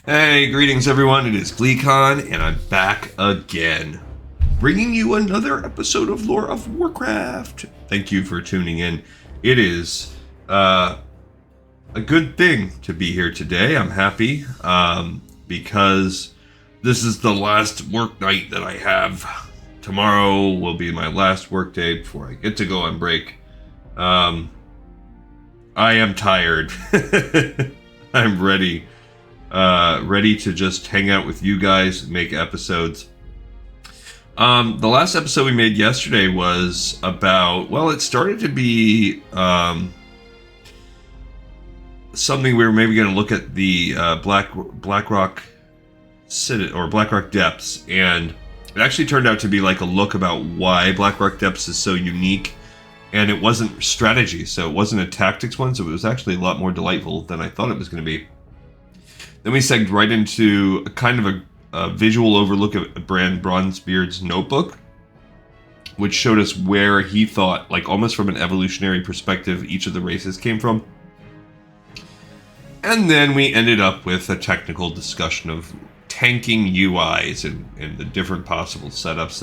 Hey, greetings everyone, it is GleeCon, and I'm back again, bringing you another episode of Lore of Warcraft. Thank you for tuning in. It is a good thing to be here today. I'm happy, because this is the last work night that I have. Tomorrow will be my last work day before I get to go on break. I am tired. I'm ready to just hang out with you guys, make episodes. The last episode we made yesterday was about, well, it started to be something we were maybe going to look at the Blackrock Depths, and it actually turned out to be like a look about why Blackrock Depths is so unique. And it wasn't strategy, so it wasn't a tactics one, so it was actually a lot more delightful than I thought it was going to be. Then we segued right into a kind of a visual overlook of Brand Bronzebeard's notebook, which showed us where he thought, like almost from an evolutionary perspective, each of the races came from. And then we ended up with a technical discussion of tanking UIs and the different possible setups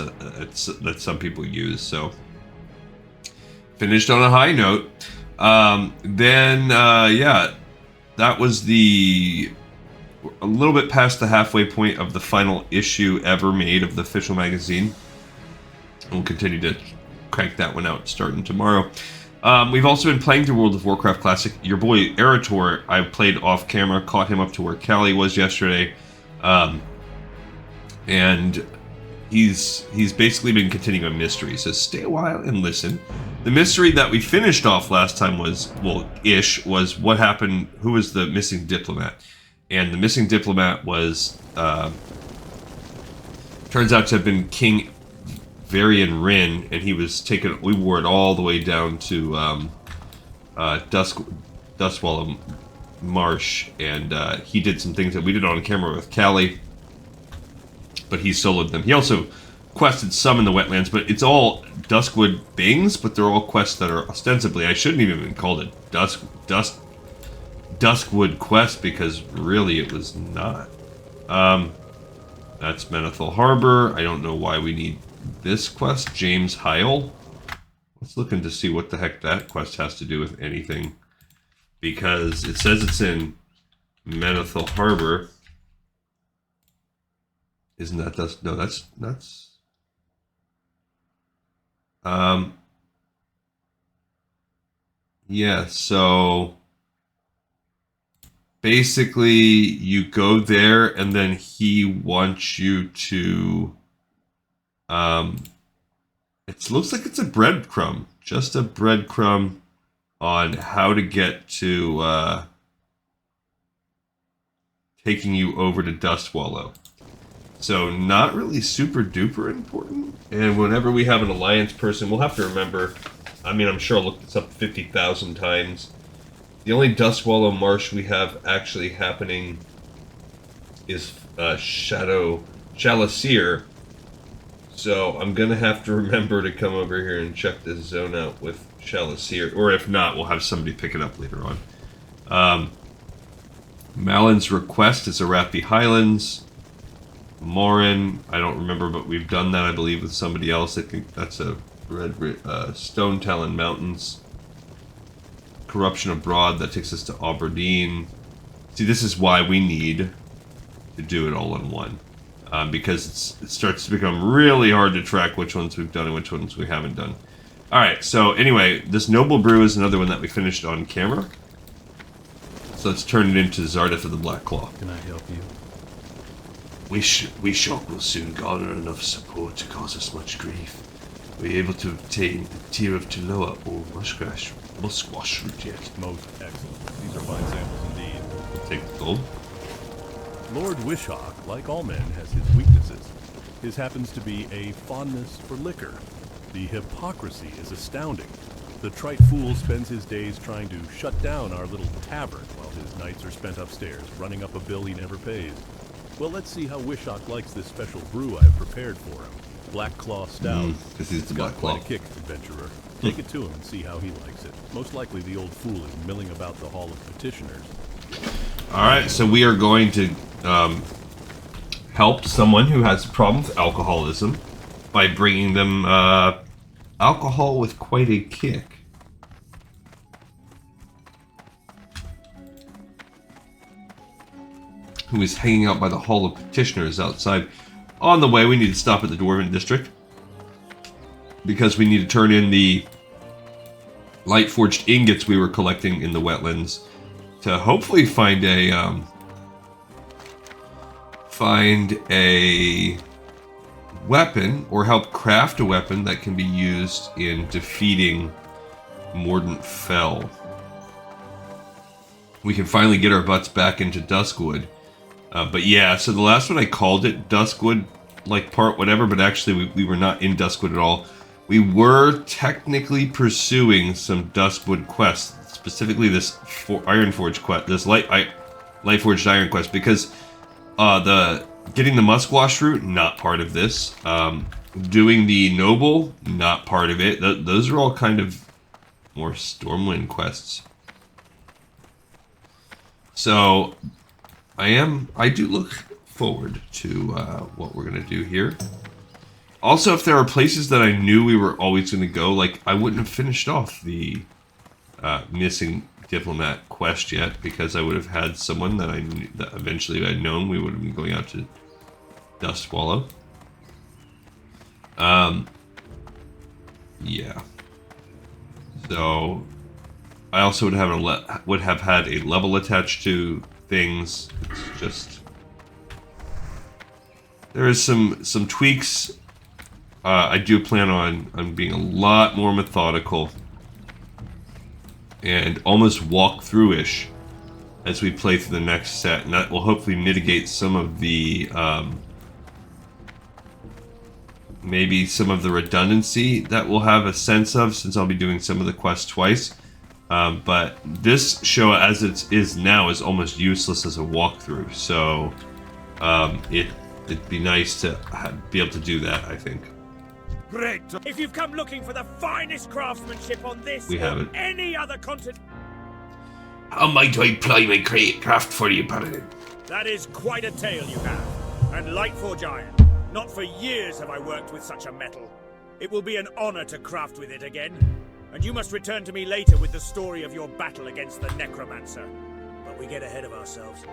that some people use. So, finished on a high note. That was a little bit past the halfway point of the final issue ever made of the official magazine. And we'll continue to crank that one out starting tomorrow. We've also been playing through World of Warcraft Classic. Your boy Erator, I played off camera, caught him up to where Callie was yesterday. And he's basically been continuing a mystery. So stay a while and listen. The mystery that we finished off last time was what happened, who was the missing diplomat. And the missing diplomat was, turns out to have been King Varian Rin, and he was taken, we wore it all the way down to Dustwallow Marsh, and he did some things that we did on camera with Callie, but he soloed them. He also quested some in the wetlands, but it's all Duskwood things, but they're all quests that are ostensibly, I shouldn't even have called it Duskwood quest, because really it was not. That's Menethil Harbor. I don't know why we need this quest. James Heil. Let's look into see what the heck that quest has to do with anything, because it says it's in Menethil Harbor. Isn't that Dusk? No, that's yeah, so basically you go there and then he wants you to it looks like it's a breadcrumb, just a breadcrumb on how to get to taking you over to Dustwallow. So not really super duper important. And whenever we have an alliance person, we'll have to remember, I mean, I'm sure I'll look this up 50,000 times. The only Dustwallow Marsh we have actually happening is Shalaseer. So I'm going to have to remember to come over here and check this zone out with Shalaseer. Or if not, we'll have somebody pick it up later on. Malin's Request is Arathi Highlands. Morin, I don't remember, but we've done that, I believe, with somebody else. I think that's a Stone Talon Mountains. Corruption Abroad, that takes us to Aberdeen. See, this is why we need to do it all in one. Because it starts to become really hard to track which ones we've done and which ones we haven't done. Alright, so anyway, this Noble Brew is another one that we finished on camera. So let's turn it into Zardif of the Black Claw. Can I help you? We shock will soon garner enough support to cause us much grief. We're able to obtain the Tear of Taloa or musquash root yet. Most excellent. These are fine samples indeed. We'll take the gold. Lord Wishawk, like all men, has his weaknesses. His happens to be a fondness for liquor. The hypocrisy is astounding. The trite fool spends his days trying to shut down our little tavern while his nights are spent upstairs, running up a bill he never pays. Well, let's see how Wishawk likes this special brew I've prepared for him. Black Claw Stout. Because he's the Got Black Claw. quite a kick, adventurer. Take it to him and see how he likes it. Most likely the old fool is milling about the Hall of Petitioners. Alright, so we are going to help someone who has a problem with alcoholism by bringing them alcohol with quite a kick. Who is hanging out by the Hall of Petitioners outside. On the way, we need to stop at the Dwarven District because we need to turn in the light forged ingots we were collecting in the wetlands to hopefully find a weapon or help craft a weapon that can be used in defeating Mordant Fell. We can finally get our butts back into Duskwood. But yeah, so the last one I called it Duskwood, like part whatever, but actually we were not in Duskwood at all. We were technically pursuing some Duskwood quests, specifically this Ironforge quest, this Lightforged Iron quest, because getting the Musquash route, not part of this. Doing the Noble, not part of it. Those are all kind of more Stormwind quests. So I do look forward to what we're gonna do here. Also, if there are places that I knew we were always gonna go, like I wouldn't have finished off the missing diplomat quest yet because I would have had someone that I knew, that eventually I'd known we would have been going out to Dustswallow. Yeah. So I also would have had a level attached to things. It's just there is some tweaks. I do plan on being a lot more methodical and almost walk-through-ish as we play through the next set, and that will hopefully mitigate some of the maybe some of the redundancy that we'll have a sense of since I'll be doing some of the quests twice. But this show, as it is now, is almost useless as a walkthrough. So it'd be nice to be able to do that, I think. Great. If you've come looking for the finest craftsmanship on this or any other continent, how might I ply my craft for you, Paladin? that is quite a tale you have. And Lightforge Iron. Not for years have I worked with such a metal. It will be an honor to craft with it again. And you must return to me later with the story of your battle against the Necromancer. But we get ahead of ourselves.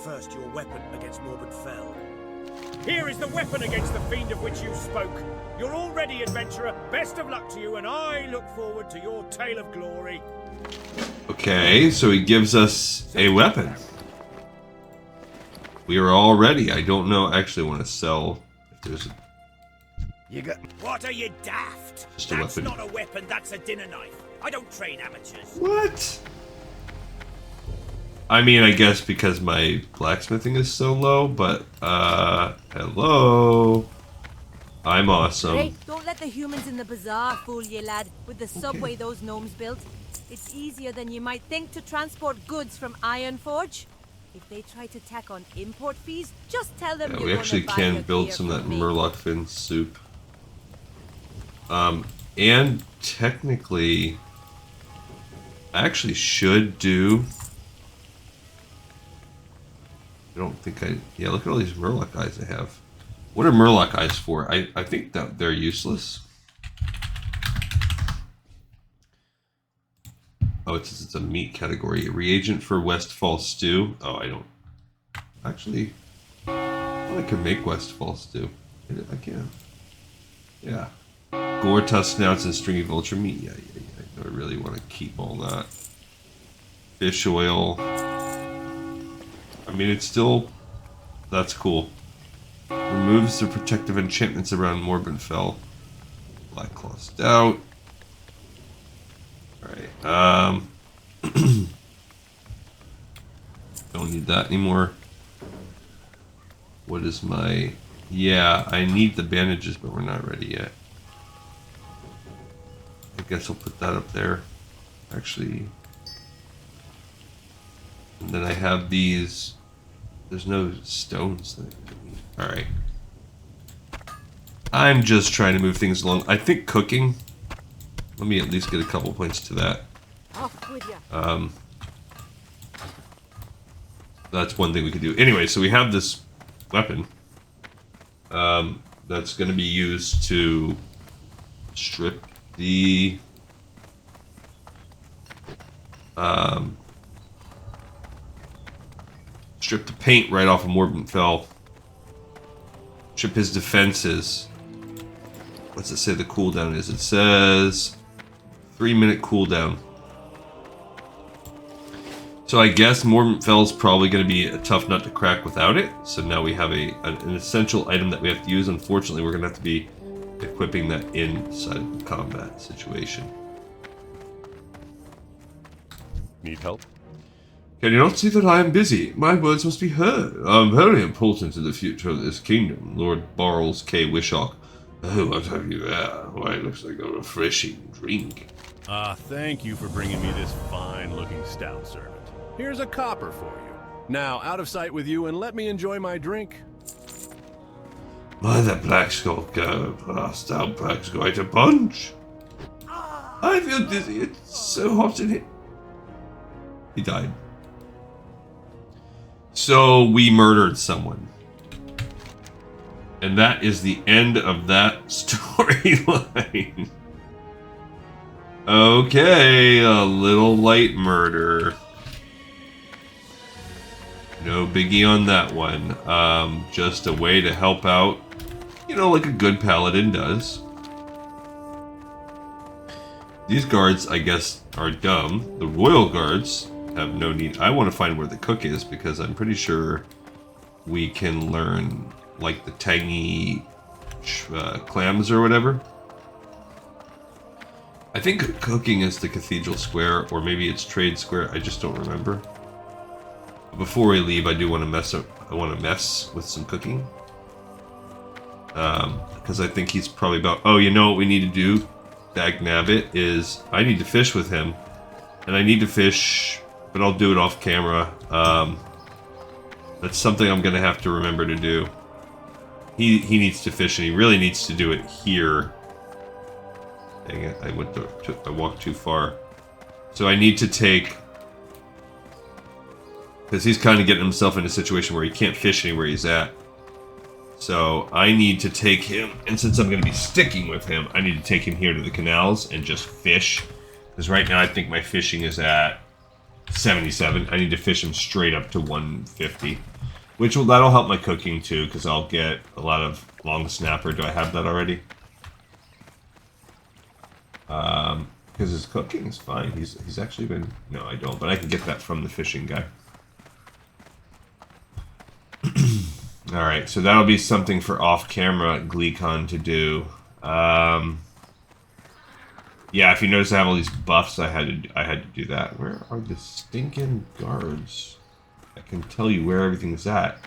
First, your weapon against Morbid Fell. Here is the weapon against the fiend of which you spoke. You're all ready, adventurer. Best of luck to you, and I look forward to your tale of glory. Okay, so he gives us a weapon. We are all ready. I don't know. I actually want to sell if there's a... What are you, daft? Just a That's weapon. not a weapon, that's a dinner knife. I don't train amateurs. What? I mean, I guess because my blacksmithing is so low, but, hello? I'm awesome. Hey, don't let the humans in the bazaar fool you, lad. With the subway those gnomes built, it's easier than you might think to transport goods from Ironforge. If they try to tack on import fees, just tell them Yeah, you're we actually gonna buy your can build gear some of that from me. Murloc fin soup. And technically, I actually should do... I don't think I... Yeah, look at all these Murloc eyes I have. What are Murloc eyes for? I think that they're useless. Oh, it's a meat category. A reagent for Westfall stew. Oh, I don't... Actually, I could make Westfall stew. I can. Yeah. Gore tusk snouts and stringy vulture meat. Yeah. I really want to keep all that. Fish oil. I mean, it's still... That's cool. Removes the protective enchantments around Morbid Fell. Black Claw Stout. Alright, don't need that anymore. What is my... Yeah, I need the bandages, but we're not ready yet. I guess I'll put that up there. Actually... And then I have these... There's no stones that I need. Alright. I'm just trying to move things along. I think cooking... Let me at least get a couple points to that. Off with ya. That's one thing we could do. Anyway, so we have this weapon that's going to be used to strip the paint right off of Morbenfell. Strip his defenses. What's it say the cooldown is? It says 3-minute cooldown. So I guess Morbenfell's probably going to be a tough nut to crack without it. So now we have an essential item that we have to use. Unfortunately, we're going to have to be equipping that inside the combat situation. Need help? Can you not see that I am busy? My words must be heard. I'm very important to the future of this kingdom. Lord Barles K. Wishock. Oh, what have you there? Why, it looks like a refreshing drink. Thank you for bringing me this fine-looking stout, servant. Here's a copper for you. Now, out of sight with you, and let me enjoy my drink. My, that black skull passed out packs quite a punch. I feel dizzy. It's so hot in here. He died. So we murdered someone. And that is the end of that storyline. Okay, a little light murder. No biggie on that one. Just a way to help out, you know, like a good paladin does. These guards, I guess, are dumb. The royal guards have no need. I want to find where the cook is because I'm pretty sure we can learn, like, the tangy clams or whatever. I think cooking is the Cathedral Square, or maybe it's Trade Square. I just don't remember. Before we leave, I do want to mess with some cooking, because I think he's probably about. Oh, you know what we need to do? Dagnabbit is I need to fish with him, and I need to fish, but I'll do it off camera. That's something I'm gonna have to remember to do. He needs to fish, and he really needs to do it here. Dang it! I walked too far. So I need to take. Because he's kind of getting himself in a situation where he can't fish anywhere he's at. So I need to take him, and since I'm going to be sticking with him, I need to take him here to the canals and just fish. Because right now I think my fishing is at 77. I need to fish him straight up to 150. That'll help my cooking too, because I'll get a lot of long snapper. Do I have that already? Because his cooking is fine. He's actually been... No, I don't, but I can get that from the fishing guy. Alright, so that'll be something for off-camera Gleecon to do. Yeah, if you notice I have all these buffs, I had to do that. Where are the stinking guards? I can tell you where everything's at.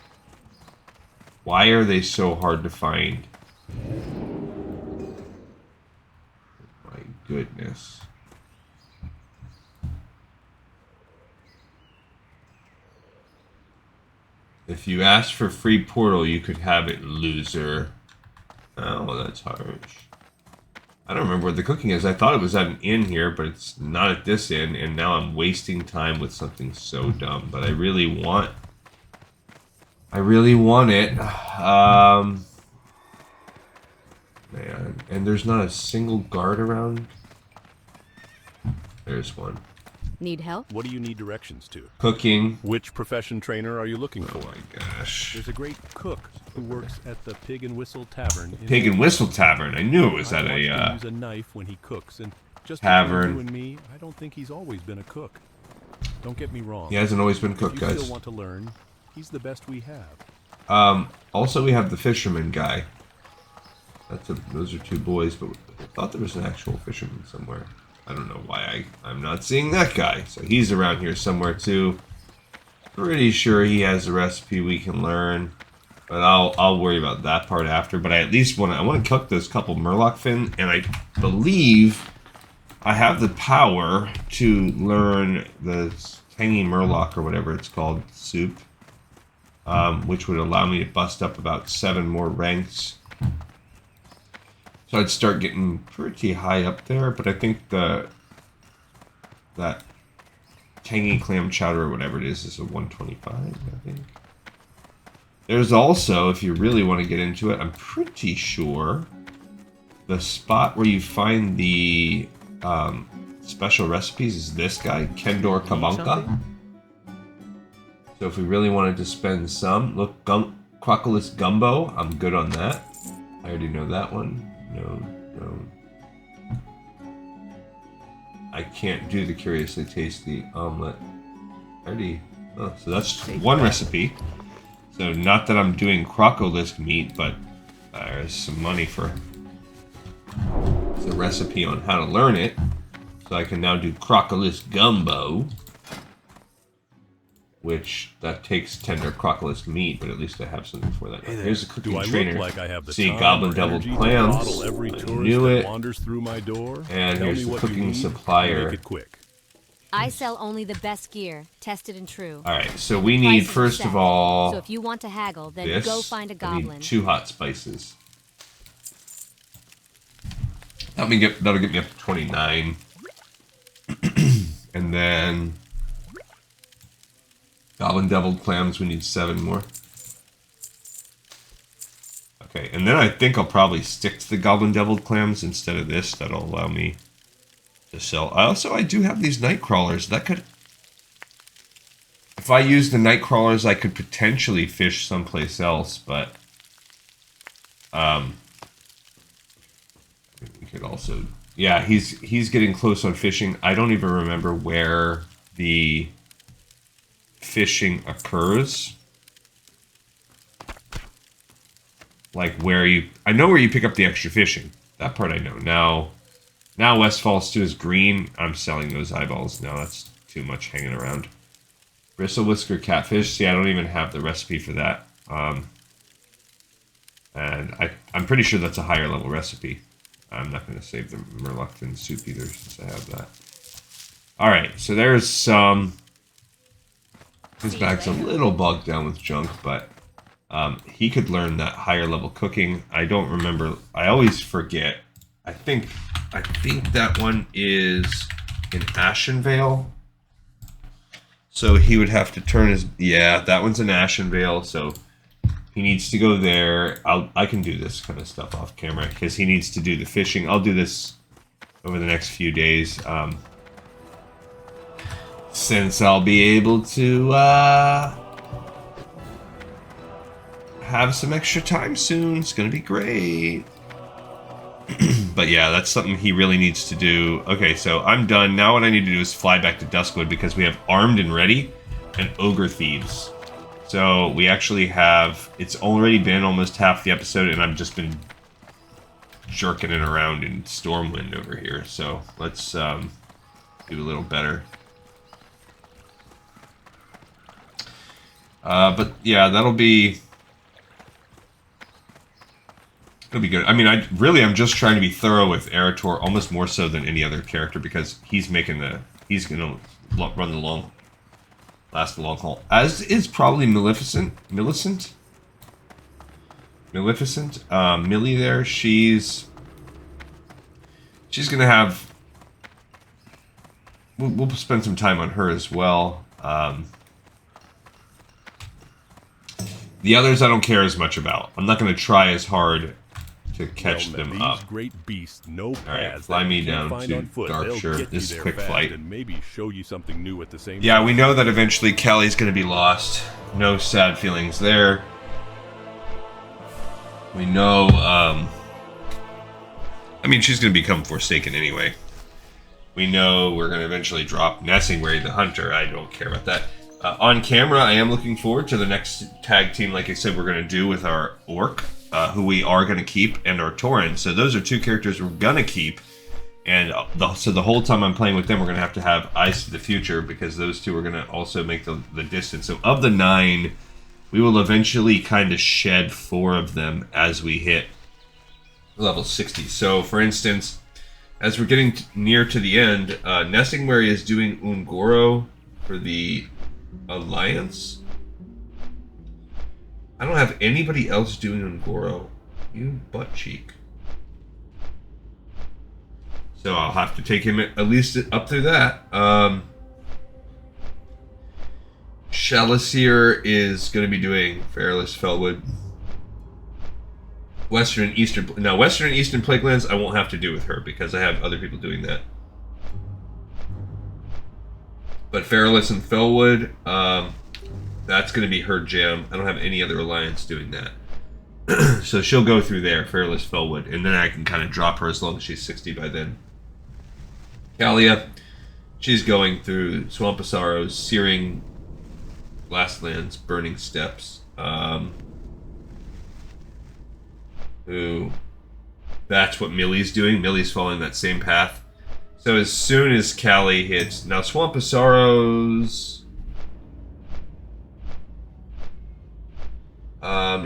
Why are they so hard to find? My goodness. If you asked for free portal, you could have it, loser. Oh, that's harsh. I don't remember what the cooking is. I thought it was at an inn here, but it's not at this inn, and now I'm wasting time with something so dumb. But I really want it. Man, and there's not a single guard around. There's one. Need help? What do you need directions to? Cooking. Which profession trainer are you looking for? Oh my gosh. There's a great cook who works at the Pig and Whistle Tavern. Pig and Whistle Tavern. I knew it was I at watched him a use a knife when he cooks, and just tavern. between you and me, I don't think he's always been a cook. Don't get me wrong. He hasn't always been a cook, If you guys. still want to learn, he's the best we have. Also we have the fisherman guy. Those are two boys, but I thought there was an actual fisherman somewhere. I don't know why I'm not seeing that guy. So he's around here somewhere too. Pretty sure he has a recipe we can learn. But I'll worry about that part after. But I at least want to cook those couple murloc fin, and I believe I have the power to learn the tangy murloc or whatever it's called soup, which would allow me to bust up about 7 more ranks. So I'd start getting pretty high up there, but I think that tangy clam chowder or whatever it is a 125, I think. There's also, if you really want to get into it, I'm pretty sure the spot where you find the special recipes is this guy, Kendor Kabanka. So if we really wanted to spend some, look, Crockless Gumbo, I'm good on that. I already know that one. No. I can't do the Curiously Tasty Omelet. So that's one recipe. So not that I'm doing Crocolisk meat, but there's some money for the recipe on how to learn it. So I can now do Crocolisk Gumbo, which that takes tender Crocolisk meat, but at least I have something for that. Here's a cooking trainer. Like I have the See, time Goblin or Deviled energy to Clams. bottle every I tourist knew that it. wanders through my door? And Tell here's me the what you cooking need, supplier. Make it quick. I sell only the best gear, tested and true. Alright, so we need, Prices are first set. of all, So if you want to haggle, then this. go find a I goblin. need 2 hot spices. That'll get me up to 29. And then Goblin Deviled Clams, we need 7 more. Okay, and then I think I'll probably stick to the Goblin Deviled Clams instead of this. That'll allow me to sell. I do have these night crawlers. That could, if I use the night crawlers, I could potentially fish someplace else, but we could also, yeah, he's getting close on fishing. I don't even remember where the fishing occurs. Like where I know where you pick up the extra fishing. That part I know. Now Westfall Stew is green. I'm selling those eyeballs now. That's too much hanging around. Bristle Whisker Catfish. See, I don't even have the recipe for that. And I'm pretty sure that's a higher level recipe. I'm not going to save the Merluctin soup either since I have that. Alright, so there's some... His bag's a little bogged down with junk, but he could learn that higher level cooking. I don't remember. I always forget. I think that one is in Ashenvale. So he would have to turn his... Yeah, that one's in Ashenvale, so he needs to go there. I can do this kind of stuff off camera, because he needs to do the fishing. I'll do this over the next few days, since I'll be able to have some extra time soon. It's going to be great. But yeah, that's something he really needs to do. Okay, so I'm done. Now what I need to do is fly back to Duskwood because we have Armed and Ready and Ogre Thieves. So we actually have... It's already been almost half the episode and I've just been jerking it around in Stormwind over here. So let's do a little better. But yeah, that'll be... It'll be good. I mean, I'm just trying to be thorough with Erator, almost more so than any other character, because he's gonna run the last long haul. As is probably Millie there. She's gonna have. We'll spend some time on her as well. The others I don't care as much about. I'm not gonna try as hard to catch them up. These great beasts, no paths fly that me you can't down find to on foot. Darkshire. They'll get This you is there quick fast flight. and maybe show you something new at the same Yeah, time. we know that eventually Callie's going to be lost. No sad feelings there. We know, I mean, she's going to become Forsaken anyway. We know we're going to eventually drop Nessingwary the Hunter. I don't care about that. On camera, I am looking forward to the next tag team, like I said, we're going to do with our Orc, who we are going to keep, and our Tauren. So those are 2 characters we're going to keep. And so the whole time I'm playing with them, we're going to have Eyes to the Future, because those 2 are going to also make the distance. So of the 9, we will eventually kind of shed 4 of them as we hit level 60. So, for instance, as we're getting near to the end, Nessingwary is doing Ungoro for the Alliance. I don't have anybody else doing Ungoro. You butt cheek. So I'll have to take him at least up through that. Shalasier is going to be doing Fairless Fellwood. Western and Eastern Plaguelands I won't have to do with her because I have other people doing that. But Fairless and Fellwood, that's going to be her jam. I don't have any other alliance doing that. So she'll go through there, Fairless Fellwood, and then I can kind of drop her as long as she's 60 by then. Kalia, she's going through Swamp of Sorrows, Searing Lastlands, Burning Steppes. That's what Millie's doing. Millie's following that same path. So as soon as Callie hits... Now, Swamp of Sorrows...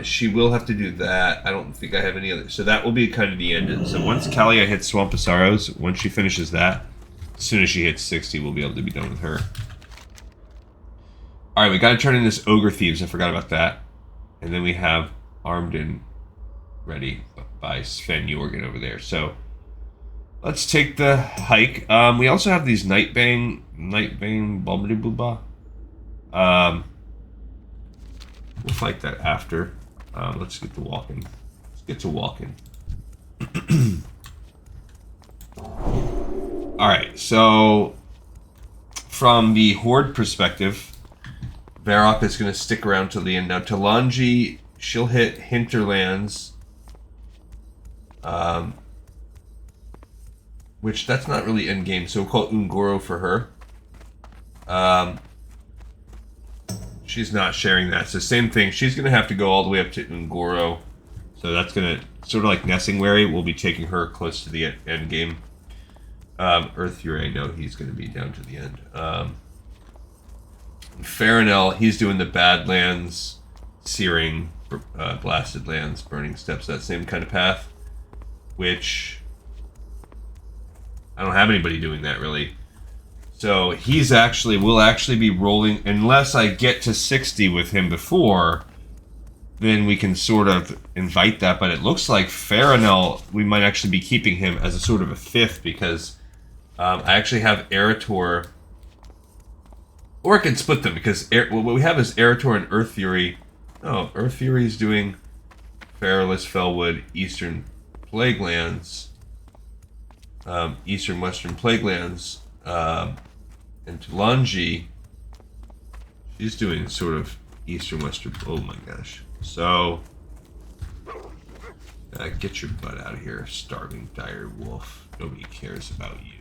she will have to do that. I don't think I have any other... So that will be kind of the end. So once Kalia hits Swamp of Sorrows, once she finishes that, as soon as she hits 60, we'll be able to be done with her. Alright, we gotta turn in this Ogre Thieves. I forgot about that. And then we have Armed and Ready by Sven Jorgen over there. So let's take the hike. We also have these Nightbane Bobbly. We'll fight that after. Let's get to walking. Let's get to walking. Alright, so from the Horde perspective, Varrock is going to stick around till the end. Now, Talanji, she'll hit Hinterlands. Which, that's not really endgame, so we'll call Ungoro for her. She's not sharing that, so same thing. She's going to have to go all the way up to Ungoro. So that's going to, sort of like Nessingwary, we'll be taking her close to the end game. Earth Fury, I know he's going to be down to the end. Farinel, he's doing the Badlands, Searing, Blasted Lands, Burning Steppes, that same kind of path. Which, I don't have anybody doing that, really. So we'll actually be rolling, unless I get to 60 with him before, then we can sort of invite that. But it looks like Farinel, we might actually be keeping him as a sort of a 5th, because I actually have Erator, or I can split them, because what we have is Erator and Earth Fury. Oh, Earth Fury is doing Fairless Fellwood, Eastern Plaguelands, Eastern Western Plaguelands, and Talanji, she's doing sort of Eastern Western. Oh my gosh! So, get your butt out of here, starving dire wolf. Nobody cares about you.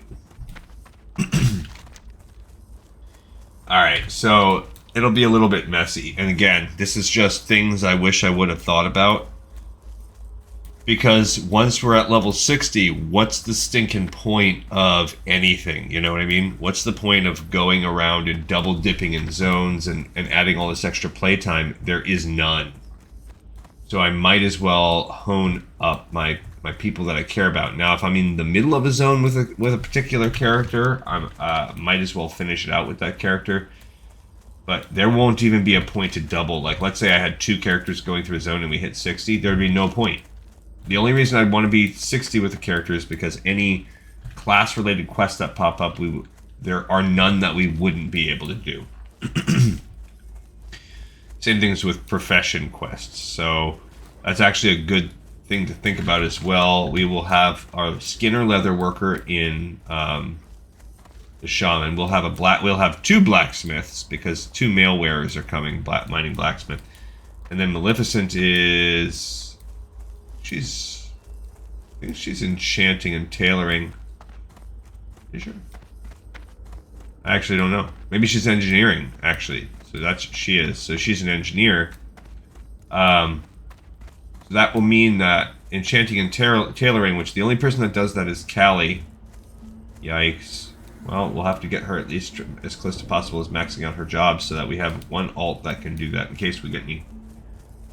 All right, so it'll be a little bit messy, and again, this is just things I wish I would have thought about. Because once we're at level 60, what's the stinking point of anything? You know what I mean? What's the point of going around and double dipping in zones and adding all this extra playtime? There is none. So I might as well hone up my people that I care about. Now, if I'm in the middle of a zone with a particular character, I might as well finish it out with that character. But there won't even be a point to double. Like, let's say I had 2 characters going through a zone and we hit 60, there'd be no point. The only reason I'd want to be 60 with a character is because any class-related quests that pop up, there are none that we wouldn't be able to do. Same things with profession quests. So that's actually a good thing to think about as well. We will have our Skinner Leatherworker in the Shaman. We'll have 2 blacksmiths because 2 mail wearers are coming. Mining blacksmith, and then Maleficent is. I think she's enchanting and tailoring. You sure? I actually don't know. Maybe she's engineering, actually. So she is. So she's an engineer. So that will mean that enchanting and tailoring, which the only person that does that is Callie. Yikes. Well, we'll have to get her at least as close to possible as maxing out her job so that we have one alt that can do that in case we get any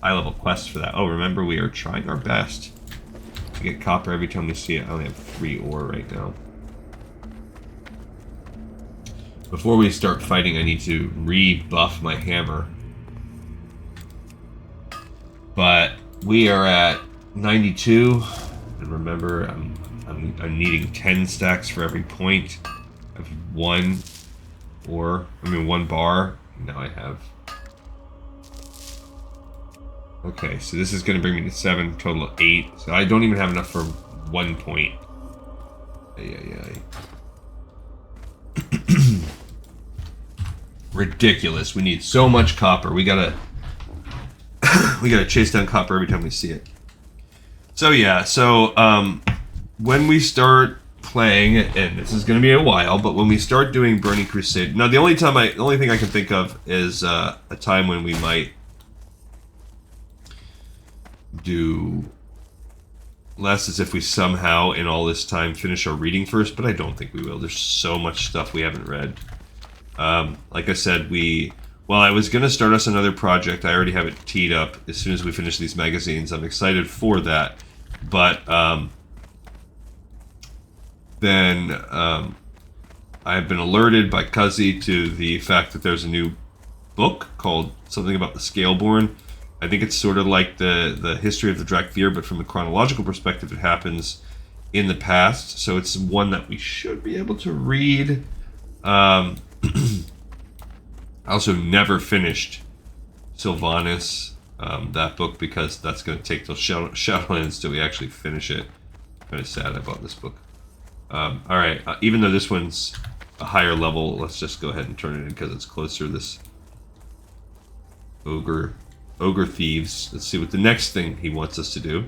high-level quests for that. Oh, remember, we are trying our best to get copper every time we see it. I only have 3 ore right now. Before we start fighting, I need to rebuff my hammer. But we are at 92, and remember, I'm needing 10 stacks for every point. I have 1 bar. Now I have Okay, so this is going to bring me to 7, total of 8. So I don't even have enough for 1 point. Ridiculous. We need so much copper. We gotta we gotta chase down copper every time we see it. So yeah, when we start playing, and this is gonna be a while, but when we start doing Burning Crusade, now the only thing I can think of is a time when we might do less, as if we somehow in all this time finish our reading first, but I don't think we will. There's so much stuff we haven't read. Like I said, I was going to start us another project. I already have it teed up as soon as we finish these magazines. I'm excited for that. But then I've been alerted by Cuzzy to the fact that there's a new book called something about the Scaleborn. I think it's sort of like the history of the Drakthir, but from the chronological perspective, it happens in the past. So it's one that we should be able to read. I also never finished Sylvanas, that book, because that's going to take till Shadowlands till we actually finish it. Kind of sad I bought this book. Alright, even though this one's a higher level, let's just go ahead and turn it in because it's closer. This Ogre Thieves. Let's see what the next thing he wants us to do.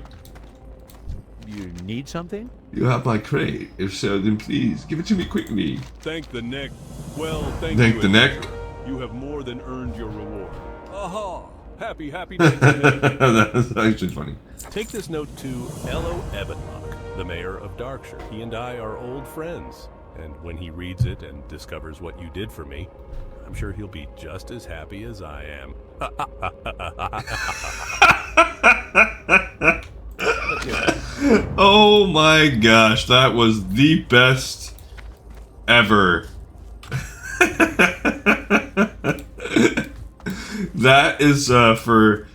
You need something? You have my crate. If so, then please give it to me quickly. Thank the neck. Well, thank Thank you. the neck. You have more than earned your reward. Aha! Happy neck. That's actually funny. Take this note to Ello Ebenlock, the mayor of Darkshire. He and I are old friends, and when he reads it and discovers what you did for me, I'm sure he'll be just as happy as I am. Oh my gosh, that was the best ever. That is for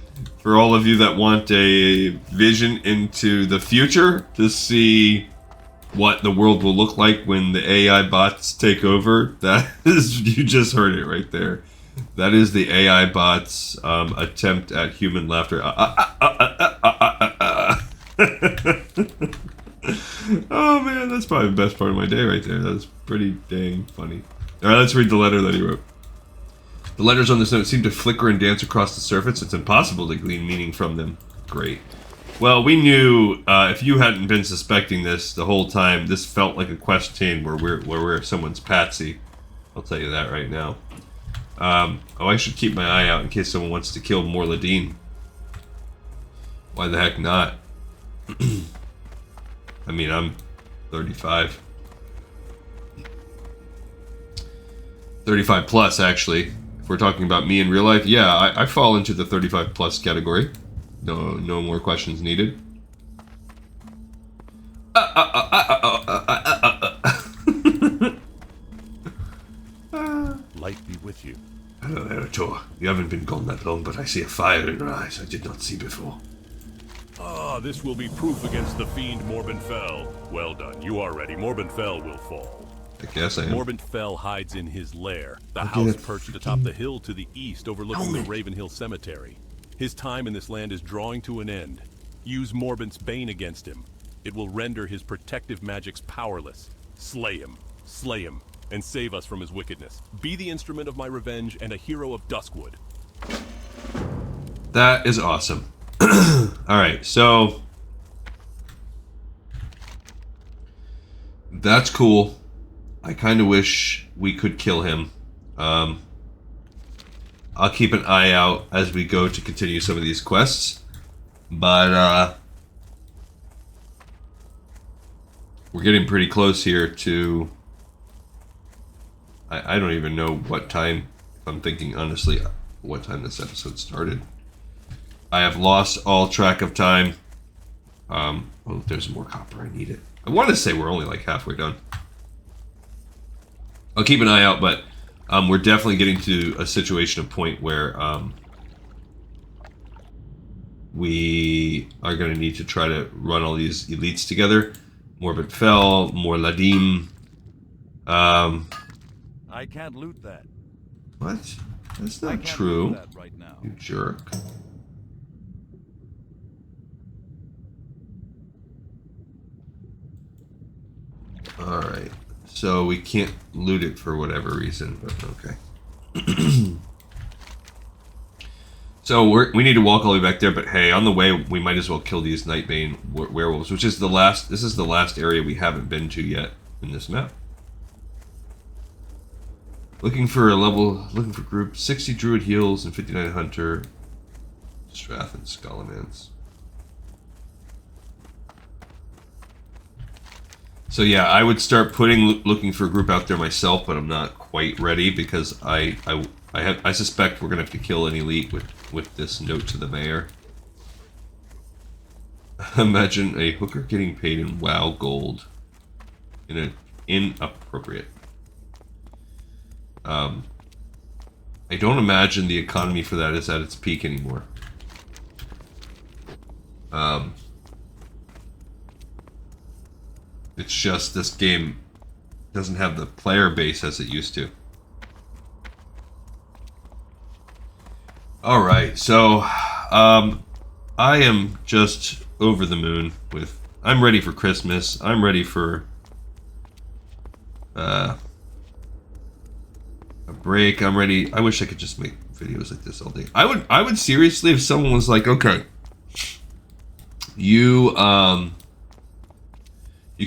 all of you that want a vision into the future to see what the world will look like when the AI bots take over. That is, you just heard it right there. That is the AI bots' attempt at human laughter. Oh man, that's probably the best part of my day right there. That's pretty dang funny. Alright, let's read the letter that he wrote. The letters on this note seem to flicker and dance across the surface. It's impossible to glean meaning from them. Great. Well, we knew, if you hadn't been suspecting this the whole time, this felt like a quest chain where we're someone's patsy. I'll tell you that right now. I should keep my eye out in case someone wants to kill Morladine. Why the heck not? I mean, I'm 35. 35 plus, actually. If we're talking about me in real life, yeah, I fall into the 35 plus category. No more questions needed. Light be with you. Hello, Erator. You haven't been gone that long, but I see a fire in your eyes I did not see before. Ah, this will be proof against the fiend Morbin Fell. Well done. You are ready. Morbin Fell will fall. I guess I am. Morbin Fell hides in his lair, the house perched atop the hill to the east overlooking the Ravenhill Cemetery. His time in this land is drawing to an end. Use Morbin's Bane against him. It will render his protective magics powerless. Slay him, and save us from his wickedness. Be the instrument of my revenge and a hero of Duskwood. That is awesome. Alright, so that's cool. I kind of wish we could kill him. I'll keep an eye out as we go to continue some of these quests. But we're getting pretty close here to... I don't even know what time, I'm thinking honestly, what time this episode started. I have lost all track of time. Oh, there's more copper, I need it. I want to say we're only like halfway done. I'll keep an eye out, but we're definitely getting to a situation, a point where we are going to need to try to run all these elites together. Morbid Fell, Morladim. I can't loot that. What? That's I not can't true. loot that right now. You jerk. Alright. So we can't loot it for whatever reason, but okay. So we need to walk all the way back there, but hey, on the way we might as well kill these Nightbane werewolves, which is the last. This is the last area we haven't been to yet in this map. Looking for group 60 Druid Heals and 59 Hunter, Strath and Scolomance. So yeah, I would start looking for a group out there myself, but I'm not quite ready because I suspect we're gonna have to kill an elite with this note to the mayor. Imagine a hooker getting paid in WoW gold. Inappropriate. I don't imagine the economy for that is at its peak anymore. It's just this game doesn't have the player base as it used to. Alright, so I am just over the moon with... I'm ready for Christmas. I'm ready for a break. I'm ready. I wish I could just make videos like this all day. I would seriously, if someone was like, okay, you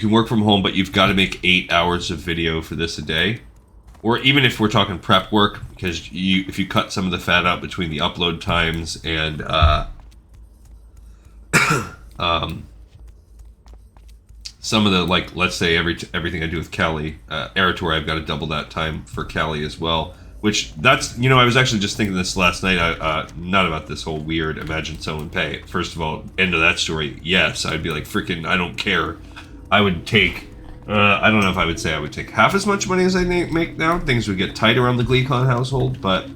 can work from home, but you've got to make 8 hours of video for this a day. Or even if we're talking prep work, because if you cut some of the fat out between the upload times and some of the, like, let's say everything I do with Callie, Eritor, I've got to double that time for Callie as well. Which, that's, you know, I was actually just thinking this last night, not about this whole weird imagine someone pay. First of all, end of that story, yes, I'd be like, freaking, I don't care. I would take, I don't know if I would say I would take half as much money as I make now. Things would get tight around the GleeCon household, but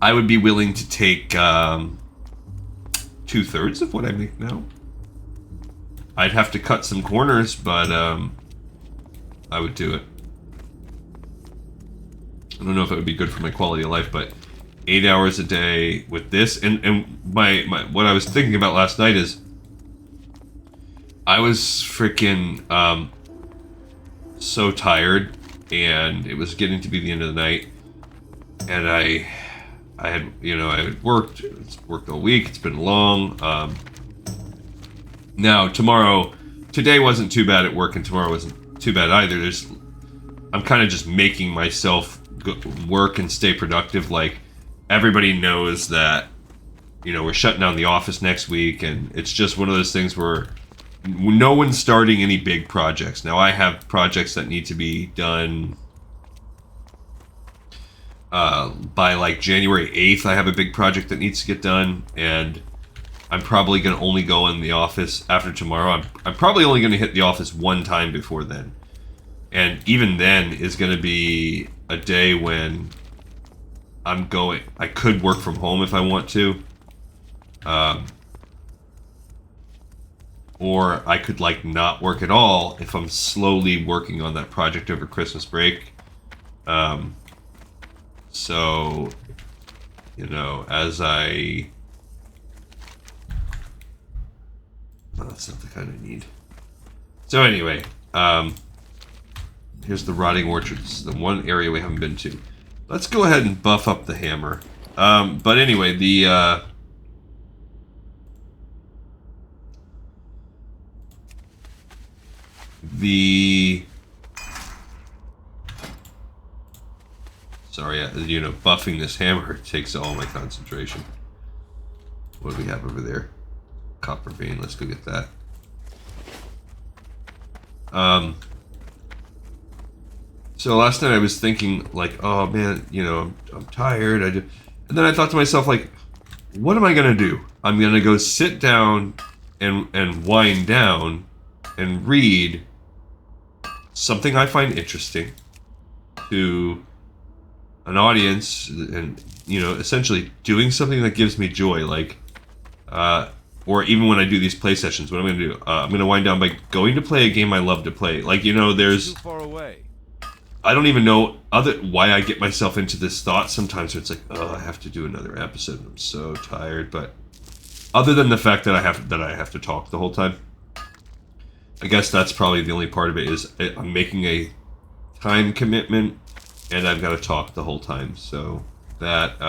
I would be willing to take 2/3 of what I make now. I'd have to cut some corners, but I would do it. I don't know if it would be good for my quality of life, but 8 hours a day with this, and my what I was thinking about last night is I was freaking so tired, and it was getting to be the end of the night, and I had, you know, I had worked all week. It's been long. Now today wasn't too bad at work, and tomorrow wasn't too bad either. I'm kind of just making myself work and stay productive. Like, everybody knows that, you know, we're shutting down the office next week, and it's just one of those things where no one's starting any big projects. Now, I have projects that need to be done by like January 8th. I have a big project that needs to get done, and I'm probably going to only go in the office after tomorrow. I'm probably only going to hit the office one time before then. And even then is going to be a day when I could work from home if I want to. Or I could, like, not work at all if I'm slowly working on that project over Christmas break. So, you know, as I... Oh, that's not the kind I need. So anyway, here's the Rotting Orchard. This is the one area we haven't been to. Let's go ahead and buff up the hammer. But anyway, sorry, you know, buffing this hammer takes all my concentration. What do we have over there? Copper vein. Let's go get that. So last night I was thinking, like, oh man, you know, I'm tired. And then I thought to myself, like, what am I gonna do? I'm gonna go sit down and wind down and read something I find interesting to an audience, and, you know, essentially doing something that gives me joy, like, or even when I do these play sessions, what I'm gonna do, I'm gonna wind down by going to play a game I love to play. Like, you know, there's... Too far away. I don't even know why I get myself into this thought sometimes where it's like, oh, I have to do another episode. I'm so tired. But other than the fact that I have to talk the whole time, I guess that's probably the only part of it is I'm making a time commitment and I've got to talk the whole time. So that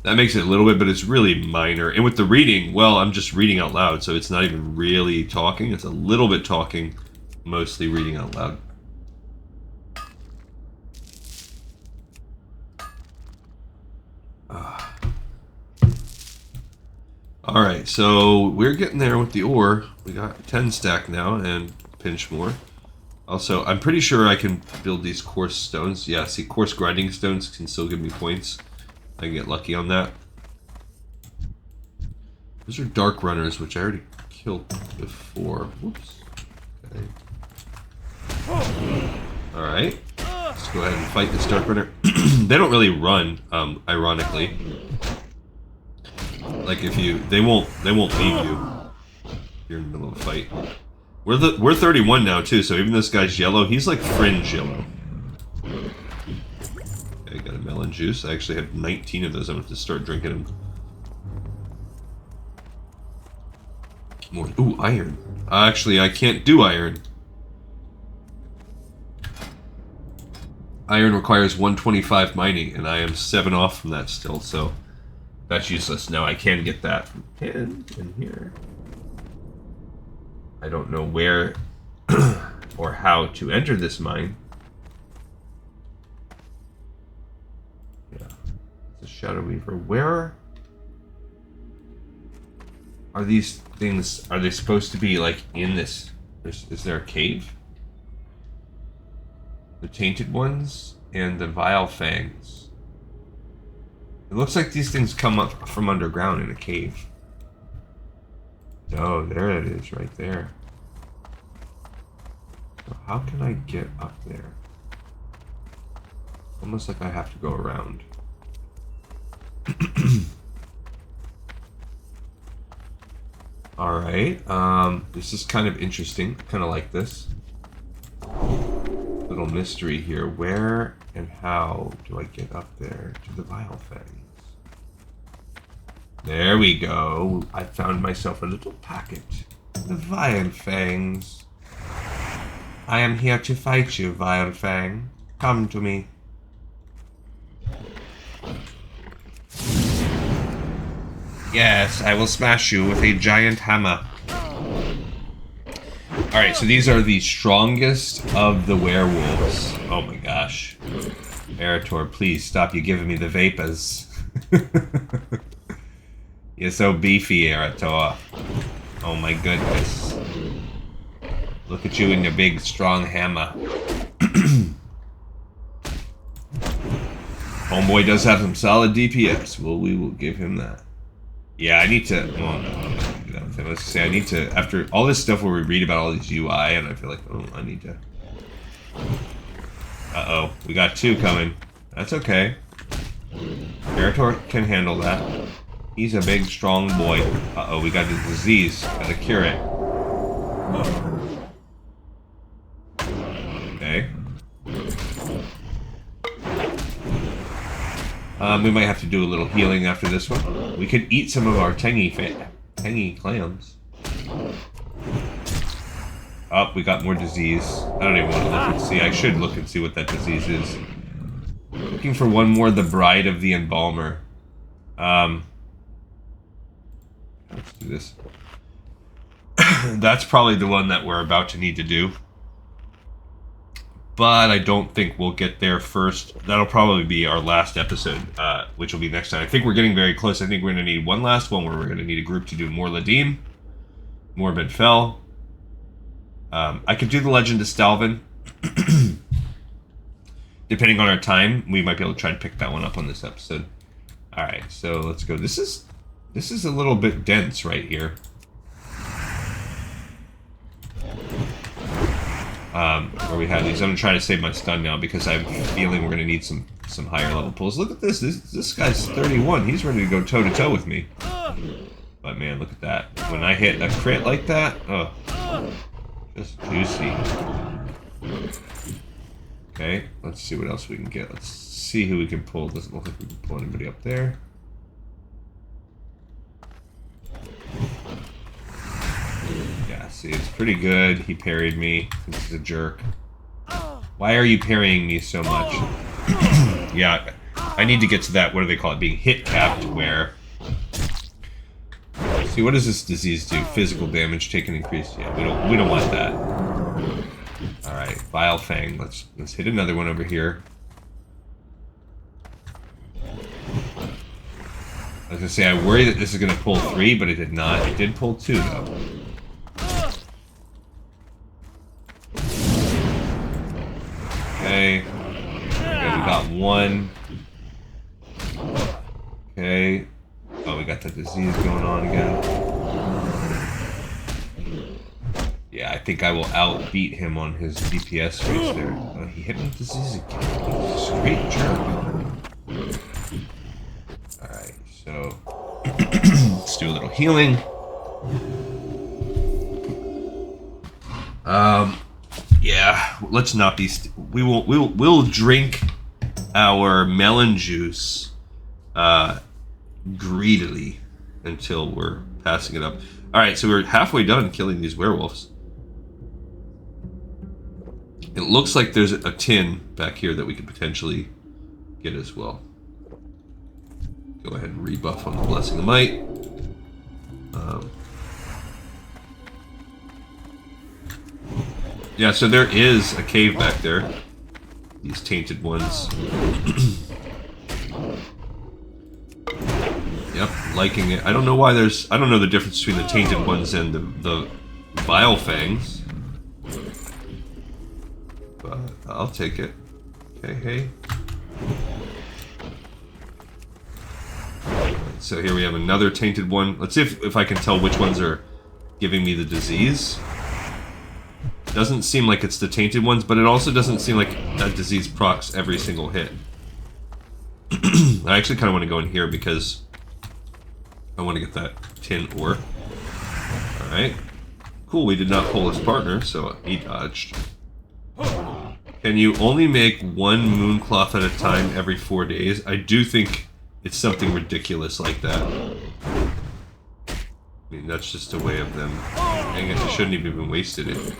that makes it a little bit, but it's really minor. And with the reading, well, I'm just reading out loud, so it's not even really talking. It's a little bit talking, mostly reading out loud. Alright, so we're getting there with the ore. We got 10 stack now and pinch more. Also, I'm pretty sure I can build these coarse stones. Yeah, see, coarse grinding stones can still give me points. I can get lucky on that. Those are dark runners, which I already killed before. Whoops. Okay. Alright. Let's go ahead and fight this dark runner. They don't really run, ironically. Like if you, they won't leave you if you're in the middle of a fight. We're 31 now too, so even this guy's yellow, he's like fringe yellow. Okay, got a melon juice. I actually have 19 of those. I'm going to start drinking them. More. Ooh, iron. Actually, I can't do iron. Iron requires 125 mining, and I am 7 off from that still, so that's useless. Now I can get that from 10 in here. I don't know where or how to enter this mine. Yeah, it's a Shadow Weaver. Where are these things? Are they supposed to be like in this? Is there a cave? The Tainted Ones and the Vile Fangs. It looks like these things come up from underground in a cave. Oh, there it is, right there. So how can I get up there? Almost like I have to go around. Alright, this is kind of interesting. Kind of like this. Little mystery here. Where and how do I get up there to the Vile Fangs? There we go. I found myself a little packet. The Vile Fangs. I am here to fight you, Vile Fang. Come to me. Yes, I will smash you with a giant hammer. Alright, so these are the strongest of the werewolves. Oh my gosh. Erator, please stop you giving me the vapors. You're so beefy, Erator. Oh my goodness. Look at you and your big, strong hammer. Homeboy does have some solid DPS. Well, we will give him that. Yeah, I need to... Well, no, I'm not gonna do that with him. Let's say I need to... After all this stuff where we read about all these UI, and I feel like, oh, I need to... Uh-oh. We got 2 coming. That's okay. Erator can handle that. He's a big, strong boy. Uh-oh, we got a disease. Gotta cure it. Okay. We might have to do a little healing after this one. We could eat some of our tangy clams. Oh, we got more disease. I don't even want to look and see. I should look and see what that disease is. Looking for one more, the Bride of the Embalmer. Let's do this. That's probably the one that we're about to need to do. But I don't think we'll get there first. That'll probably be our last episode, which will be next time. I think we're getting very close. I think we're going to need one last one where we're going to need a group to do more Ladim, more Ben Fel. I could do the Legend of Stalvin. Depending on our time, we might be able to try and pick that one up on this episode. Alright, so let's go. This is a little bit dense right here. Where we have these. I'm gonna try to save my stun now because I have a feeling we're gonna need some higher level pulls. Look at this. This guy's 31. He's ready to go toe to toe with me. But man, look at that. When I hit a crit like that, oh, just juicy. Okay, let's see what else we can get. Let's see who we can pull. Doesn't look like we can pull anybody up there. see, it's pretty good. He parried me. This is a jerk. Why are you parrying me so much? Yeah, I need to get to that, what do they call it, being hit capped, where... See, what does this disease do? Physical damage taken increased. Yeah, we don't want that. Alright, Vile Fang. Let's hit another one over here. I was gonna say, I worry that this is gonna pull 3, but it did not. It did pull 2, though. Okay. Okay, we got 1. Okay. Oh, we got the disease going on again. Yeah, I think I will outbeat him on his DPS rates there. Oh, he hit me with disease again. He's a straight jerk. Alright, so... let's do a little healing. Yeah, let's not be... We'll drink our melon juice, greedily until we're passing it up. Alright, so we're halfway done killing these werewolves. It looks like there's a tin back here that we could potentially get as well. Go ahead and rebuff on the Blessing of Might. Yeah, so there is a cave back there. These tainted ones. Yep, liking it. I don't know why there's... I don't know the difference between the tainted ones and the Vile Fangs. But I'll take it. Okay, hey. So here we have another tainted one. Let's see if I can tell which ones are giving me the disease. Doesn't seem like it's the tainted ones, but it also doesn't seem like that disease procs every single hit. I actually kind of want to go in here because I want to get that tin ore. Alright. Cool, we did not pull his partner, so he dodged. Can you only make 1 mooncloth at a time every 4 days? I do think it's something ridiculous like that. I mean, that's just a way of them... Dang it, I shouldn't have even wasted it.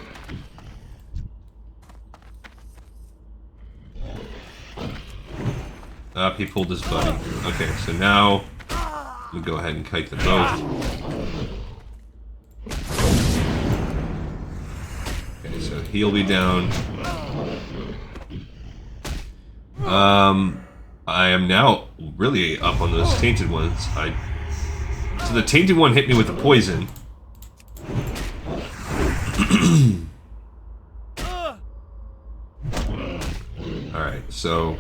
Up, he pulled his buddy. Okay, so now we go ahead and kite them both. Okay, so he'll be down. I am now really up on those tainted ones. So the tainted one hit me with the poison. Alright, so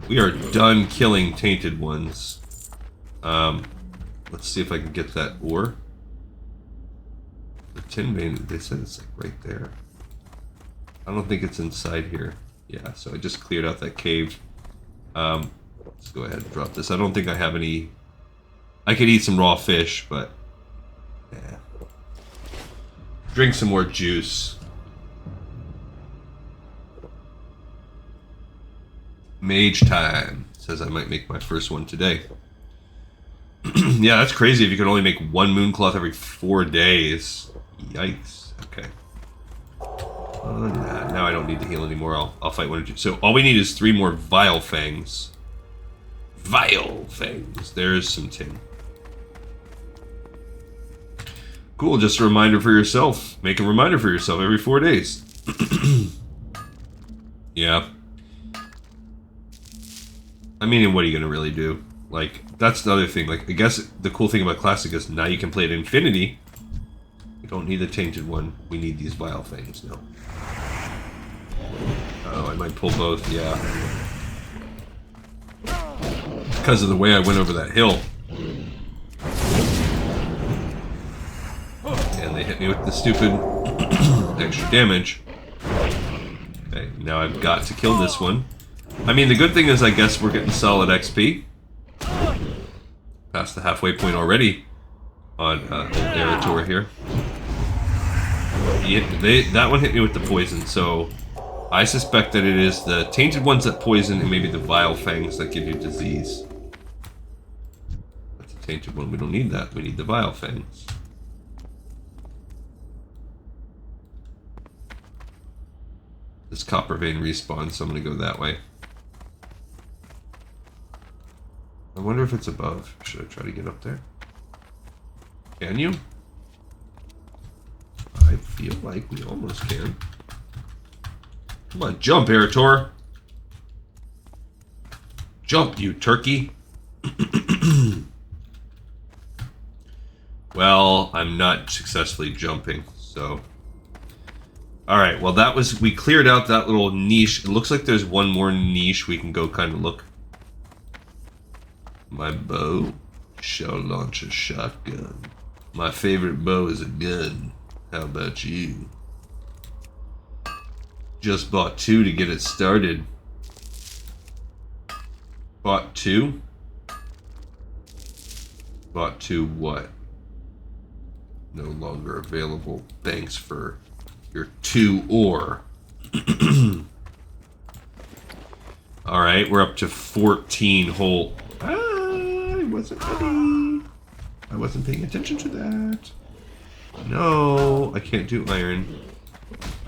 we are done killing tainted ones. Let's see if I can get that ore. The tin vein, they said it's like right there. I don't think it's inside here. Yeah, so I just cleared out that cave. Let's go ahead and drop this. I don't think I have any... I could eat some raw fish, but... yeah. Drink some more juice. Mage time. Says I might make my first one today. Yeah, that's crazy if you could only make 1 mooncloth every 4 days. Yikes. Okay. Nah, now I don't need to heal anymore. I'll fight one or two. So all we need is 3 more Vile Fangs. Vile Fangs. There's some tin. Cool, just a reminder for yourself. Make a reminder for yourself every 4 days. Yeah. I mean, what are you going to really do? Like, that's the other thing. Like, I guess the cool thing about Classic is now you can play it Infinity. We don't need the Tainted one. We need these Vile Fangs now. Oh, I might pull both, yeah. Because of the way I went over that hill. And they hit me with the stupid extra damage. Okay, now I've got to kill this one. I mean, the good thing is I guess we're getting solid XP. Past the halfway point already on Old Eritor here. That one hit me with the poison, so I suspect that it is the tainted ones that poison and maybe the Vile Fangs that give you disease. That's a tainted one. We don't need that. We need the Vile Fangs. This copper vein respawns, so I'm gonna go that way. I wonder if it's above. Should I try to get up there? Can you? I feel like we almost can. Come on, jump, Erator! Jump, you turkey! Well, I'm not successfully jumping, so... Alright, well that was... We cleared out that little niche. It looks like there's one more niche we can go kind of look. My bow shall launch a shotgun. My favorite bow is a gun. How about you? Just bought 2 to get it started. Bought 2? Bought 2 what? No longer available. Thanks for your 2 ore. Alright, we're up to 14 whole... I wasn't ready. I wasn't paying attention to that. No, I can't do iron.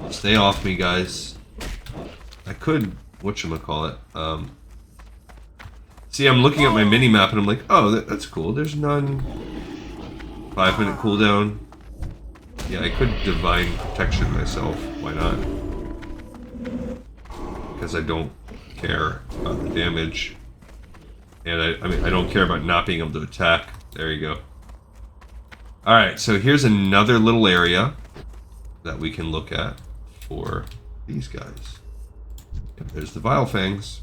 Stay off me, guys. I could, whatchamacallit, see, I'm looking at my mini-map and I'm like, oh, that's cool. There's none. 5-minute cooldown. Yeah, I could divine protection myself. Why not? Because I don't care about the damage. And I mean, I don't care about not being able to attack. There you go. Alright, so here's another little area that we can look at for these guys. And there's the Vile Fangs.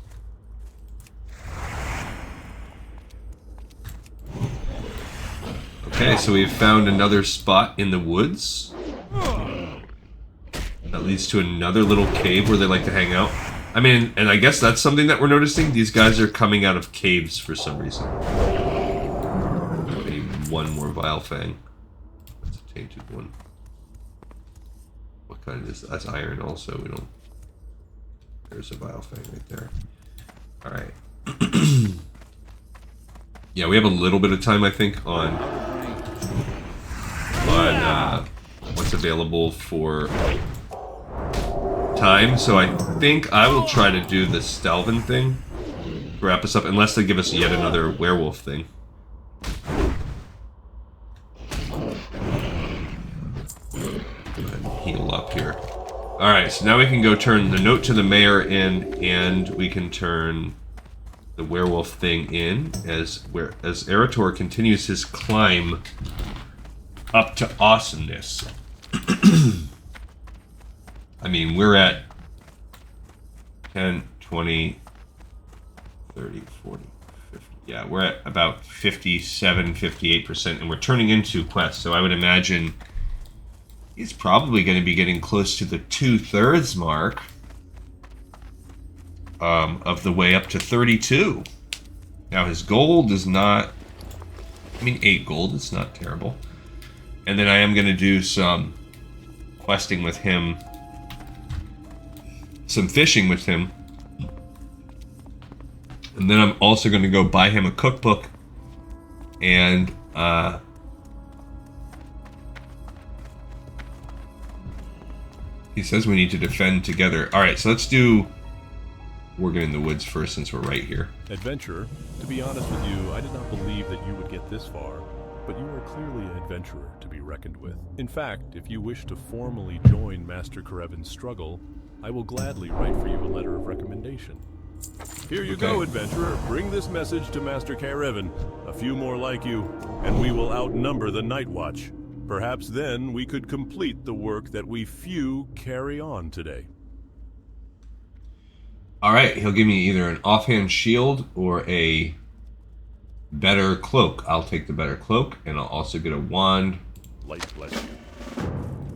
Okay, so we've found another spot in the woods. That leads to another little cave where they like to hang out. I mean, and I guess that's something that we're noticing. These guys are coming out of caves for some reason. We need one more Vile Fang. That's a tainted one. What kind is that? That's iron also. We don't... There's a Vile Fang right there. Alright. Yeah, we have a little bit of time, I think, on what's available for time. So I think I will try to do the Stalvin thing to wrap us up, unless they give us yet another werewolf thing. Go ahead and heal up here. Alright, so now we can go turn the note to the mayor in, and we can turn the werewolf thing in as Erator continues his climb up to awesomeness. I mean, we're at 10, 20, 30, 40, 50. Yeah, we're at about 57, 58%, and we're turning into quests. So I would imagine he's probably going to be getting close to the 2/3 mark. Of the way up to 32. Now his gold is not... I mean, 8 gold, it's not terrible. And then I am going to do some questing with him. Some fishing with him. And then I'm also going to go buy him a cookbook. And, he says we need to defend together. Alright, so let's do... Worgen in the woods first, since we're right here. Adventurer, to be honest with you, I did not believe that you would get this far, but you are clearly an adventurer to be reckoned with. In fact, if you wish to formally join Master Karevin's struggle, I will gladly write for you a letter of recommendation. Here you go, adventurer. Bring this message to Master Karevin. A few more like you, and we will outnumber the Night Watch. Perhaps then we could complete the work that we few carry on today. Alright, he'll give me either an offhand shield or a better cloak. I'll take the better cloak, and I'll also get a wand. Light bless you.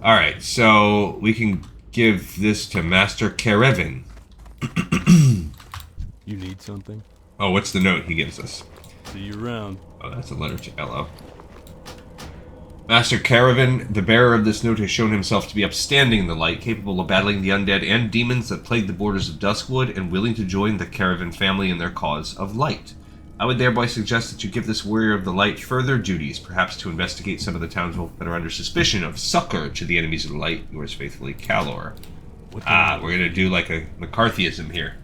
Alright, so we can give this to Master Karevin. You need something? Oh, what's the note he gives us? See you around. Oh, that's a letter to Elo. Master Karevin, the bearer of this note, has shown himself to be upstanding in the light, capable of battling the undead and demons that plague the borders of Duskwood, and willing to join the Karevin family in their cause of light. I would thereby suggest that you give this warrior of the light further duties, perhaps to investigate some of the townsfolk that are under suspicion of succor to the enemies of the light. Yours faithfully, Calor. What can I We're gonna do like a McCarthyism here.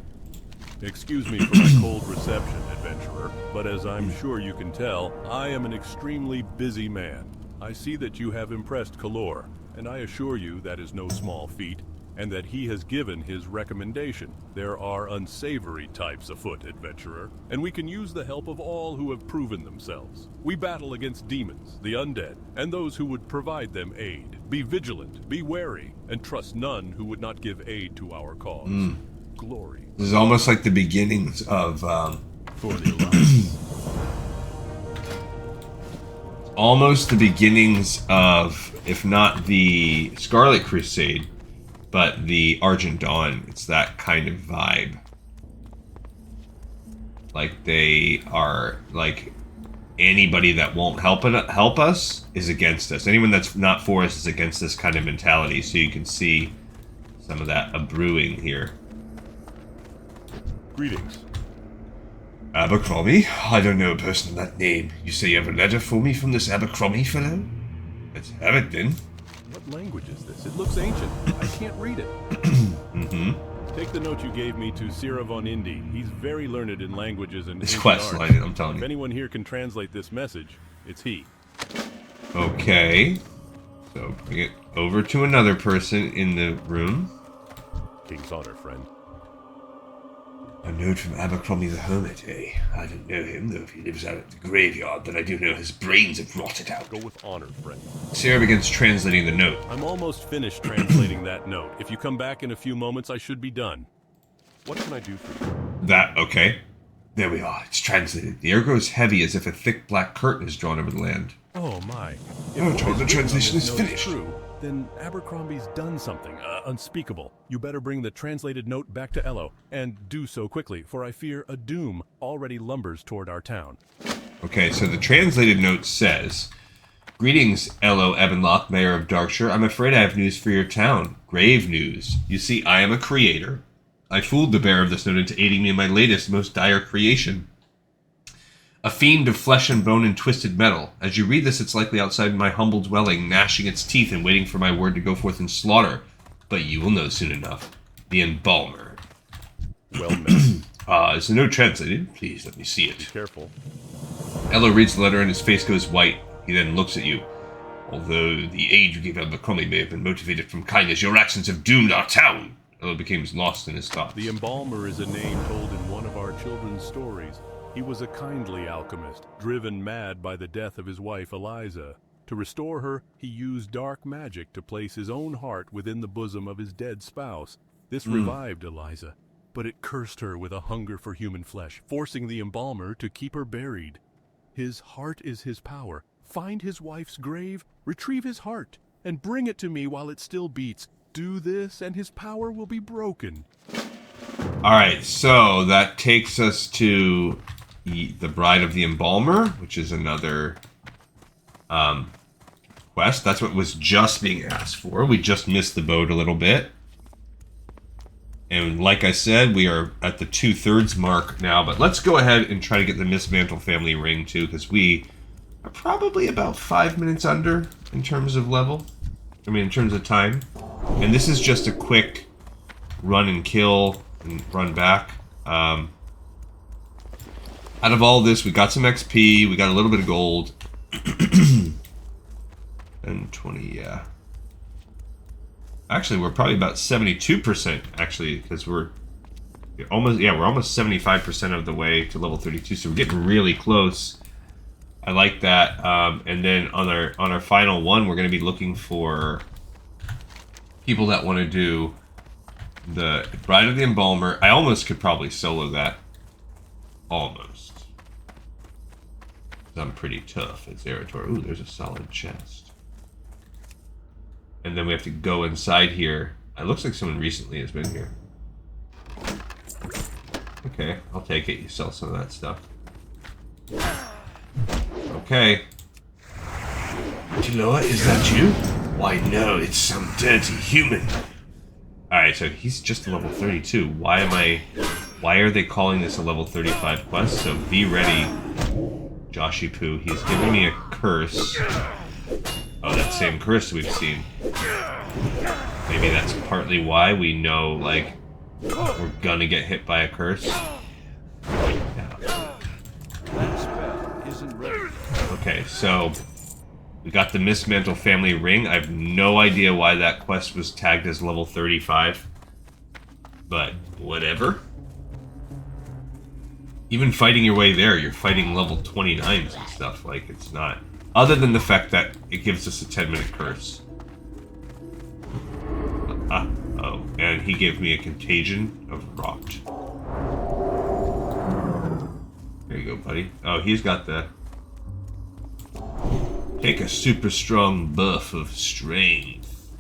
Excuse me for my cold reception, adventurer, but as I'm sure you can tell, I am an extremely busy man. I see that you have impressed Kalor, and I assure you that is no small feat, and that he has given his recommendation. There are unsavory types afoot, adventurer, and we can use the help of all who have proven themselves. We battle against demons, the undead, and those who would provide them aid. Be vigilant, be wary, and trust none who would not give aid to our cause. Glory. This is almost like the beginnings of For the Alliance. Almost the beginnings of, if not the Scarlet Crusade, but the Argent Dawn. It's that kind of vibe. Like they are like anybody that won't help us is against us. Anyone that's not for us is against this kind of mentality. So you can see some of that brewing here. Greetings. Abercrombie? I don't know a person of that name. You say you have a letter for me from this Abercrombie fellow? Let's have it then. What language is this? It looks ancient. I can't read it. Take the note you gave me to Sira von Indy. He's very learned in languages and It's ancient quest arts. line, I'm telling If you. anyone here can translate this message, it's he. Okay. So bring it over to another person in the room. King's honor, friend. A note from Abercrombie the Hermit, eh? I don't know him, though if he lives out at the graveyard, then I do know his brains have rotted out. Go with honor, friend. Sarah begins translating the note. I'm almost finished translating that note. If you come back in a few moments, I should be done. What can I do for you? That, okay. There we are, it's translated. The air grows heavy as if a thick black curtain is drawn over the land. Oh my. If Oh, what Tom, the written on translation this is note finished. True, then Abercrombie's done something unspeakable. You better bring the translated note back to Ello, and do so quickly, for I fear a doom already lumbers toward our town. Okay, so the translated note says, "Greetings, Elo Ebenlock, Mayor of Darkshire. I'm afraid I have news for your town. Grave news. You see, I am a creator. I fooled the bearer of this note into aiding me in my latest, most dire creation. A fiend of flesh and bone and twisted metal. As you read this, it's likely outside my humble dwelling, gnashing its teeth and waiting for my word to go forth in slaughter. But you will know soon enough. The Embalmer." Well met. Is the note translated? Please let me see it. Careful. Elo reads the letter and his face goes white. He then looks at you. "Although the aid you gave Abercrombie may have been motivated from kindness, your actions have doomed our town." Elo becomes lost in his thoughts. The Embalmer is a name told in one of our children's stories. He was a kindly alchemist, driven mad by the death of his wife Eliza. To restore her, he used dark magic to place his own heart within the bosom of his dead spouse. This revived Eliza, but it cursed her with a hunger for human flesh, forcing the Embalmer to keep her buried. His heart is his power. Find his wife's grave, retrieve his heart, and bring it to me while it still beats. Do this, and his power will be broken. Alright, so that takes us to the Bride of the Embalmer, which is another quest. That's what was just being asked for. We just missed the boat a little bit. And like I said, we are at the 2/3 mark now. But let's go ahead and try to get the Miss Mantle family ring too, because we are probably about 5 minutes under in terms of level. I mean, in terms of time. And this is just a quick run and kill and run back. Out of all this, we got some XP, we got a little bit of gold. And 20, yeah. Actually, we're probably about 72%, actually, because we're almost 75% of the way to level 32, so we're getting really close. I like that. And then on our final one, we're going to be looking for people that want to do the Bride of the Embalmer. I almost could probably solo that. Almost. I'm pretty tough at Zerator. Ooh, there's a solid chest. And then we have to go inside here. It looks like someone recently has been here. Okay, I'll take it. You sell some of that stuff. Okay. Chiloa, is that you? Why, no, it's some dirty human. Alright, so he's just level 32. Why are they calling this a level 35 quest? So be ready, Joshy Poo. He's giving me a curse. Oh, that same curse we've seen. Maybe that's partly why we know, like, we're gonna get hit by a curse. Yeah. That spell isn't ready. Okay, so we got the Mistmantle family ring. I have no idea why that quest was tagged as level 35. But whatever. Even fighting your way there, you're fighting level 29s and stuff. Like, it's not... Other than the fact that it gives us a 10-minute curse. Oh, and he gave me a contagion of rot. There you go, buddy. Oh, he's got the... Take a super strong buff of strength.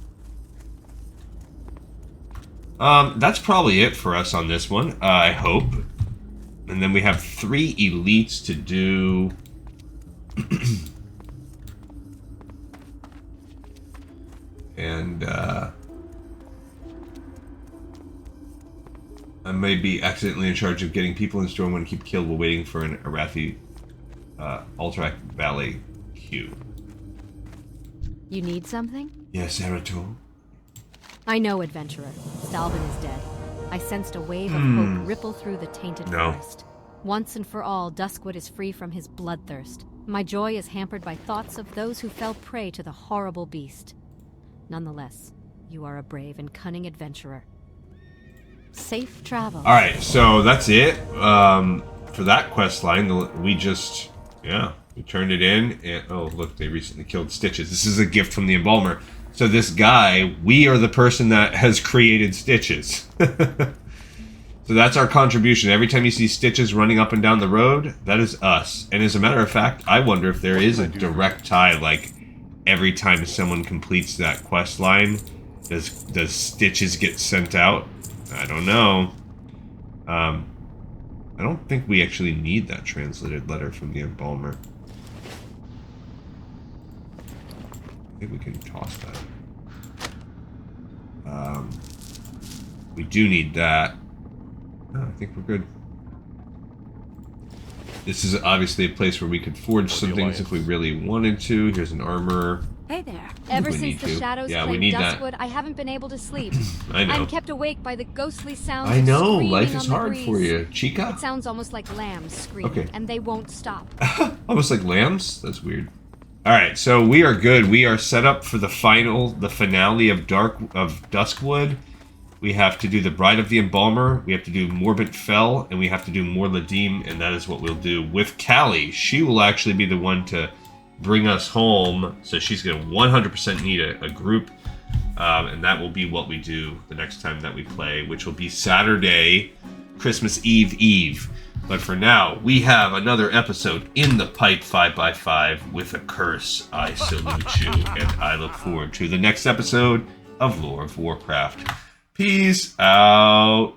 That's probably it for us on this one, I hope. And then we have 3 elites to do. And, I may be accidentally in charge of getting people in Stormwind keep killed while waiting for an Arathi, Alterac Valley queue. You need something? Yes, Eritol. I know, adventurer. Stalvin is dead. I sensed a wave of hope ripple through the tainted forest. Once and for all, Duskwood is free from his bloodthirst. My joy is hampered by thoughts of those who fell prey to the horrible beast. Nonetheless, you are a brave and cunning adventurer. Safe travel. Alright, so that's it. For that quest line, we just... Yeah, we turned it in, and... Oh, look, they recently killed Stitches. This is a gift from the Embalmer. So this guy, we are the person that has created Stitches. So that's our contribution. Every time you see Stitches running up and down the road, that is us. And as a matter of fact, I wonder if there is a direct tie, like, every time someone completes that quest line, does Stitches get sent out? I don't know. I don't think we actually need that translated letter from the Embalmer. I think we can toss that. We do need that. No, I think we're good. This is obviously a place where we could forge some things if we really wanted to. Here's an armor. Hey there. Ever We since need the to. shadows Yeah, we claimed need that. Duskwood, I haven't been able to sleep. I know. I'm kept awake by the ghostly sounds I of know. screaming Life is on the hard breeze. for you, Chica. It sounds almost like lambs screaming, Okay. and they won't stop. Almost like lambs? That's weird. Alright, so we are good. We are set up for the finale of Duskwood. We have to do the Bride of the Embalmer, we have to do Morbid Fell, and we have to do Mor Ladim, and that is what we'll do. With Callie, she will actually be the one to bring us home, so she's going to 100% need a group, and that will be what we do the next time that we play, which will be Saturday, Christmas Eve. But for now, we have another episode in the pipe 5x5 with a curse. I salute you, and I look forward to the next episode of Lore of Warcraft. Peace out.